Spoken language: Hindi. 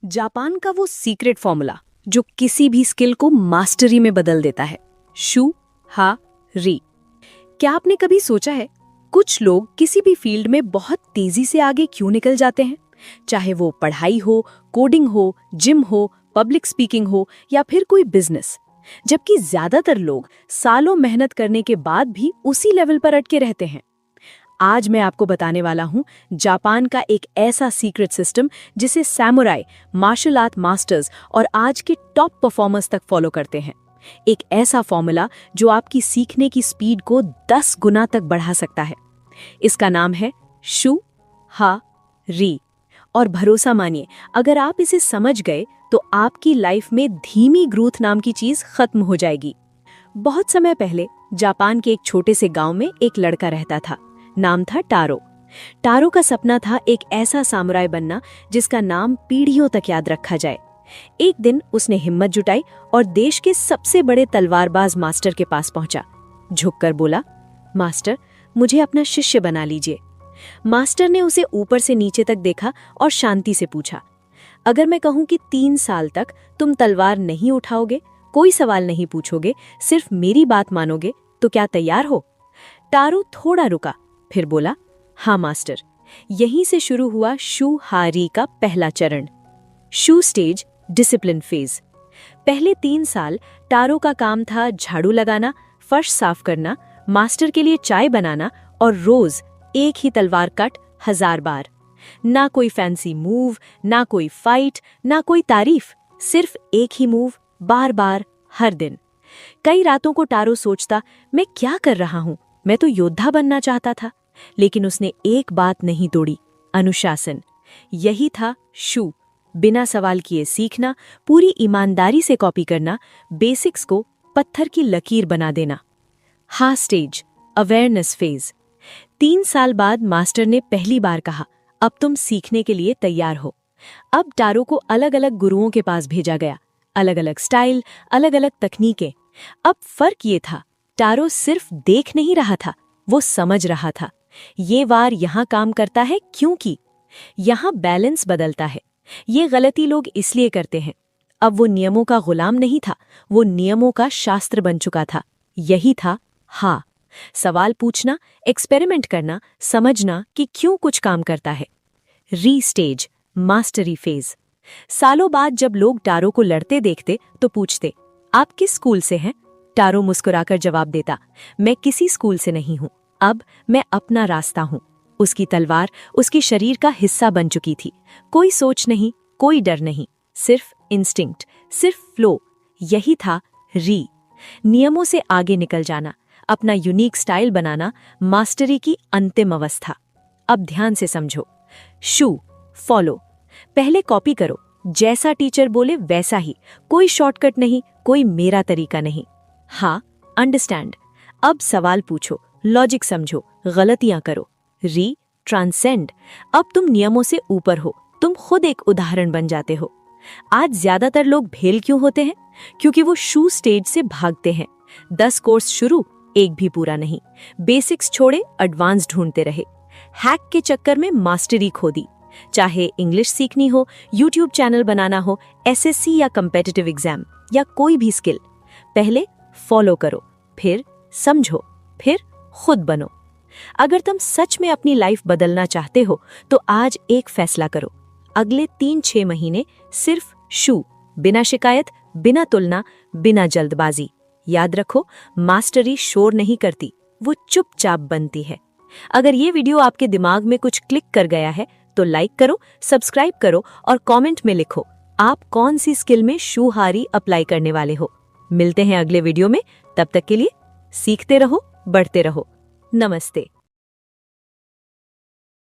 जापान का वो सीक्रेट फॉर्मूला जो किसी भी स्किल को मास्टरी में बदल देता है, शू हा री। क्या आपने कभी सोचा है कुछ लोग किसी भी फील्ड में बहुत तेजी से आगे क्यों निकल जाते हैं? चाहे वो पढ़ाई हो, कोडिंग हो, जिम हो, पब्लिक स्पीकिंग हो या फिर कोई बिजनेस, जबकि ज्यादातर लोग सालों मेहनत करने के बाद भी उसी लेवल पर अटके रहते हैं। आज मैं आपको बताने वाला हूं जापान का एक ऐसा सीक्रेट सिस्टम जिसे सैमुराई, मार्शल आर्ट मास्टर्स और आज के टॉप परफॉर्मर्स तक फॉलो करते हैं। एक ऐसा फॉर्मूला जो आपकी सीखने की स्पीड को 10 गुना तक बढ़ा सकता है। इसका नाम है शू हा री। और भरोसा मानिए, अगर आप इसे समझ गए तो आपकी लाइफ में धीमी ग्रोथ नाम की चीज खत्म हो जाएगी। बहुत समय पहले जापान के एक छोटे से गांव में एक लड़का रहता था। नाम था टारो। टारो का सपना था एक ऐसा सामुराई बनना जिसका नाम पीढ़ियों तक याद रखा जाए। एक दिन उसने हिम्मत जुटाई और देश के सबसे बड़े तलवारबाज मास्टर के पास पहुंचा। झुककर बोला, मास्टर, मुझे अपना शिष्य बना लीजिए। मास्टर ने उसे ऊपर से नीचे तक देखा और शांति से पूछा, अगर मैं कहूं कि 3 साल तक तुम तलवार नहीं उठाओगे, कोई सवाल नहीं पूछोगे, सिर्फ मेरी बात मानोगे, तो क्या तैयार हो? टारो थोड़ा रुका, फिर बोला, हाँ मास्टर। यहीं से शुरू हुआ शू हा री का पहला चरण। शू स्टेज, डिसिप्लिन फेज। पहले 3 साल टारो का काम था झाड़ू लगाना, फर्श साफ करना, मास्टर के लिए चाय बनाना और रोज एक ही तलवार कट 1000 बार। ना कोई फैंसी मूव, ना कोई फाइट, ना कोई तारीफ, सिर्फ एक ही मूव, बार बार, हर दिन। कई रातों को टारो सोचता, मैं क्या कर रहा हूं? मैं तो योद्धा बनना चाहता था। लेकिन उसने एक बात नहीं तोड़ी, अनुशासन। यही था शू, बिना सवाल किए सीखना, पूरी ईमानदारी से कॉपी करना, बेसिक्स को पत्थर की लकीर बना देना। हा स्टेज, अवेयरनेस फेज। 3 साल बाद मास्टर ने पहली बार कहा, अब तुम सीखने के लिए तैयार हो। अब टारो को अलग अलग गुरुओं के पास भेजा गया, अलग अलग स्टाइल, अलग अलग तकनीकें। अब फर्क ये था, टारो सिर्फ देख नहीं रहा था, वो समझ रहा था। ये वार यहां काम करता है क्योंकि यहां बैलेंस बदलता है। ये गलती लोग इसलिए करते हैं। अब वो नियमों का गुलाम नहीं था, वो नियमों का शास्त्र बन चुका था। यही था हा, सवाल पूछना, एक्सपेरिमेंट करना, समझना कि क्यों कुछ काम करता है। री स्टेज, मास्टरी फेज। सालों बाद जब लोग टारो को लड़ते देखते तो पूछते, आप किस स्कूल से हैं? टारो मुस्कुराकर जवाब देता, मैं किसी स्कूल से नहीं हूं, अब मैं अपना रास्ता हूं। उसकी तलवार उसकी शरीर का हिस्सा बन चुकी थी। कोई सोच नहीं, कोई डर नहीं, सिर्फ इंस्टिंक्ट, सिर्फ फ्लो। यही था री, नियमों से आगे निकल जाना, अपना यूनिक स्टाइल बनाना, मास्टरी की अंतिम अवस्था। अब ध्यान से समझो, शू, फॉलो। पहले कॉपी करो, जैसा टीचर बोले वैसा ही, कोई शॉर्टकट नहीं, कोई मेरा तरीका नहीं। हाँ, अंडरस्टैंड, अब सवाल पूछो, लॉजिक समझो, गलतियां करो। री, ट्रांसेंड, अब तुम नियमों से ऊपर हो, तुम खुद एक उदाहरण बन जाते हो। आज ज्यादातर लोग फेल क्यों होते हैं? क्योंकि वो शू स्टेज से भागते हैं। 10 कोर्स शुरू, एक भी पूरा नहीं। बेसिक्स छोड़े, एडवांस ढूंढते रहे। हैक के चक्कर में मास्टरी खो दी। चाहे इंग्लिश सीखनी हो, यूट्यूब चैनल बनाना हो, एसएससी या कम्पिटिटिव एग्जाम या कोई भी स्किल, पहले फॉलो करो, फिर समझो, फिर खुद बनो। अगर तुम सच में अपनी लाइफ बदलना चाहते हो तो आज एक फैसला करो, अगले 3-6 महीने सिर्फ शू, बिना शिकायत, बिना तुलना, बिना जल्दबाजी। याद रखो, मास्टरी शोर नहीं करती, वो चुपचाप बनती है। अगर ये वीडियो आपके दिमाग में कुछ क्लिक कर गया है तो लाइक करो, सब्सक्राइब करो और कमेंट में लिखो आप कौन सी स्किल में शू हा री अप्लाई करने वाले हो। मिलते हैं अगले वीडियो में, तब तक के लिए सीखते रहो, बढ़ते रहो। नमस्ते।